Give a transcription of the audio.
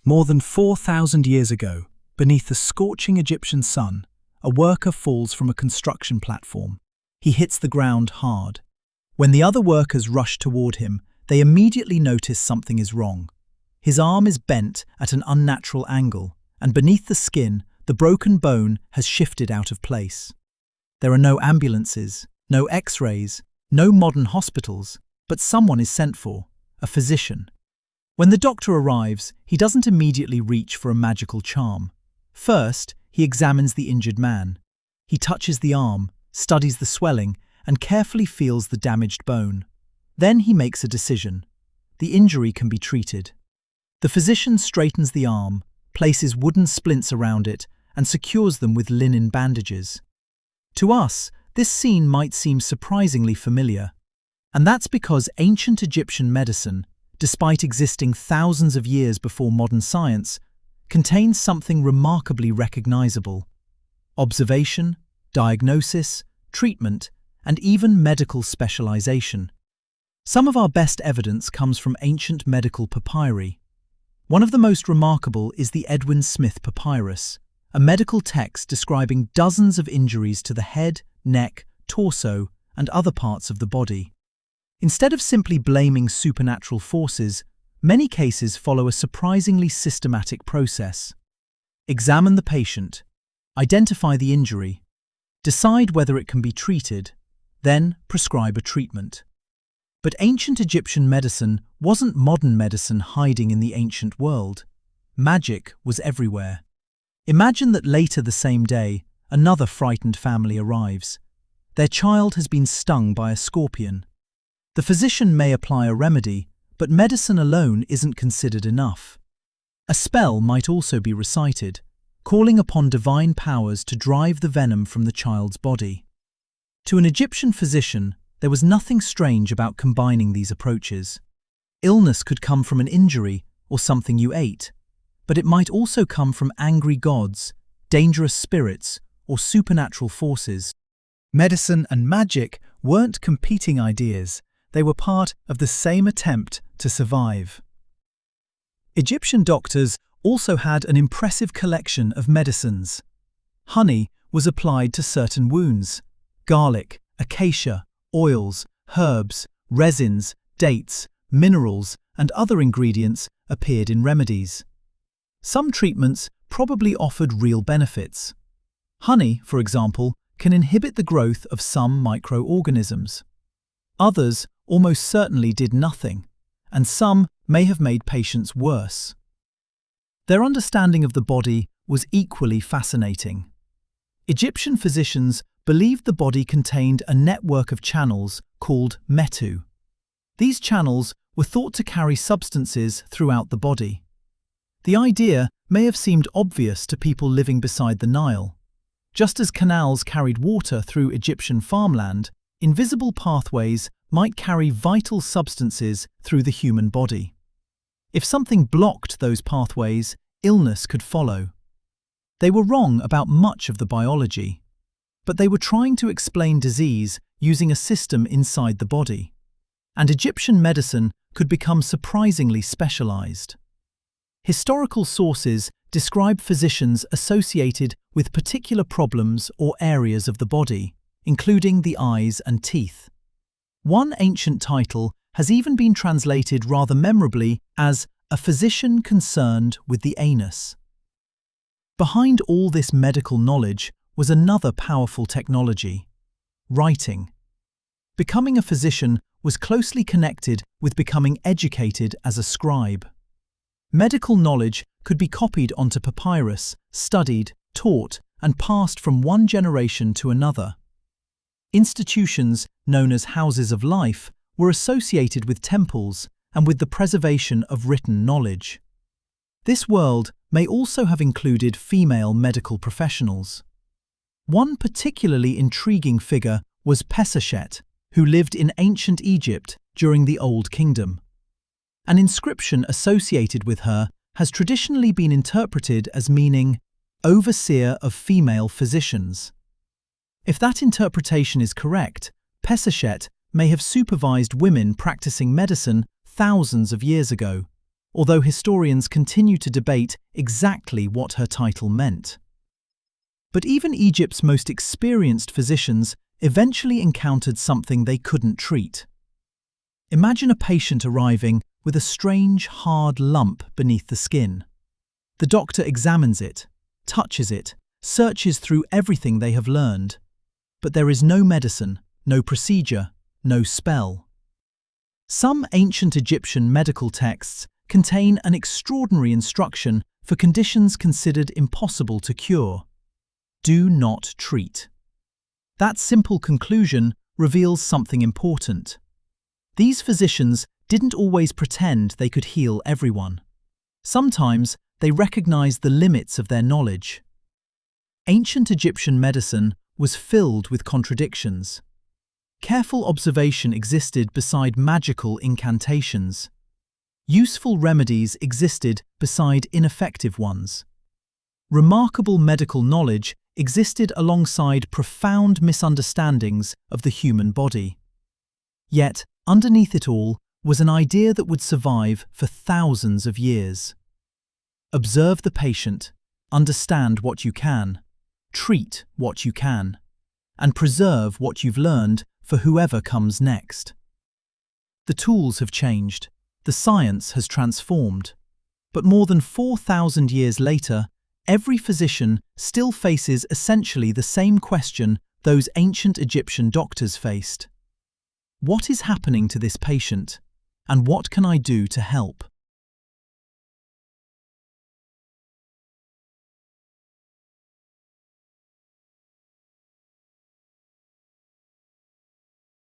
More than 4,000 years ago, beneath the scorching Egyptian sun, a worker falls from a construction platform. He hits the ground hard. When the other workers rush toward him, they immediately notice something is wrong. His arm is bent at an unnatural angle, and beneath the skin, the broken bone has shifted out of place. There are no ambulances, no X-rays, no modern hospitals, but someone is sent for, a physician. When the doctor arrives, he doesn't immediately reach for a magical charm. First, he examines the injured man. He touches the arm, studies the swelling, and carefully feels the damaged bone. Then he makes a decision. The injury can be treated. The physician straightens the arm, places wooden splints around it, and secures them with linen bandages. To us, this scene might seem surprisingly familiar. And that's because ancient Egyptian medicine, despite existing thousands of years before modern science, contains something remarkably recognizable: observation, diagnosis, treatment, and even medical specialization. Some of our best evidence comes from ancient medical papyri. One of the most remarkable is the Edwin Smith papyrus, a medical text describing dozens of injuries to the head, neck, torso, and other parts of the body. Instead of simply blaming supernatural forces, many cases follow a surprisingly systematic process. Examine the patient, identify the injury, decide whether it can be treated, then prescribe a treatment. But ancient Egyptian medicine wasn't modern medicine hiding in the ancient world. Magic was everywhere. Imagine that later the same day, another frightened family arrives. Their child has been stung by a scorpion. The physician may apply a remedy, but medicine alone isn't considered enough. A spell might also be recited, calling upon divine powers to drive the venom from the child's body. To an Egyptian physician, there was nothing strange about combining these approaches. Illness could come from an injury or something you ate, but it might also come from angry gods, dangerous spirits, or supernatural forces. Medicine and magic weren't competing ideas. They were part of the same attempt to survive. Egyptian doctors also had an impressive collection of medicines. Honey was applied to certain wounds. Garlic, acacia, oils, herbs, resins, dates, minerals, and other ingredients appeared in remedies. Some treatments probably offered real benefits. Honey, for example, can inhibit the growth of some microorganisms. Others almost certainly did nothing, and some may have made patients worse. Their understanding of the body was equally fascinating. Egyptian physicians believed the body contained a network of channels called metu. These channels were thought to carry substances throughout the body. The idea may have seemed obvious to people living beside the Nile. Just as canals carried water through Egyptian farmland, invisible pathways might carry vital substances through the human body. If something blocked those pathways, illness could follow. They were wrong about much of the biology, but they were trying to explain disease using a system inside the body. And Egyptian medicine could become surprisingly specialized. Historical sources describe physicians associated with particular problems or areas of the body, including the eyes and teeth. One ancient title has even been translated rather memorably as a physician concerned with the anus. Behind all this medical knowledge was another powerful technology: writing. Becoming a physician was closely connected with becoming educated as a scribe. Medical knowledge could be copied onto papyrus, studied, taught, and passed from one generation to another. Institutions known as houses of life were associated with temples and with the preservation of written knowledge. This world may also have included female medical professionals. One particularly intriguing figure was Pesachet, who lived in ancient Egypt during the Old Kingdom. An inscription associated with her has traditionally been interpreted as meaning overseer of female physicians. If that interpretation is correct, Pesachet may have supervised women practicing medicine thousands of years ago. although historians continue to debate exactly what her title meant. But even Egypt's most experienced physicians eventually encountered something they couldn't treat. Imagine a patient arriving with a strange, hard lump beneath the skin. The doctor examines it, touches it, searches through everything they have learned. But there is no medicine, no procedure, no spell. Some ancient Egyptian medical texts contain an extraordinary instruction for conditions considered impossible to cure. Do not treat. That simple conclusion reveals something important. These physicians didn't always pretend they could heal everyone. Sometimes they recognized the limits of their knowledge. Ancient Egyptian medicine was filled with contradictions. Careful observation existed beside magical incantations. Useful remedies existed beside ineffective ones. Remarkable medical knowledge existed alongside profound misunderstandings of the human body. Yet, underneath it all was an idea that would survive for thousands of years. Observe the patient, understand what you can, treat what you can, and preserve what you've learned for whoever comes next. The tools have changed, the science has transformed, but more than 4,000 years later, every physician still faces essentially the same question those ancient Egyptian doctors faced. What is happening to this patient, and what can I do to help?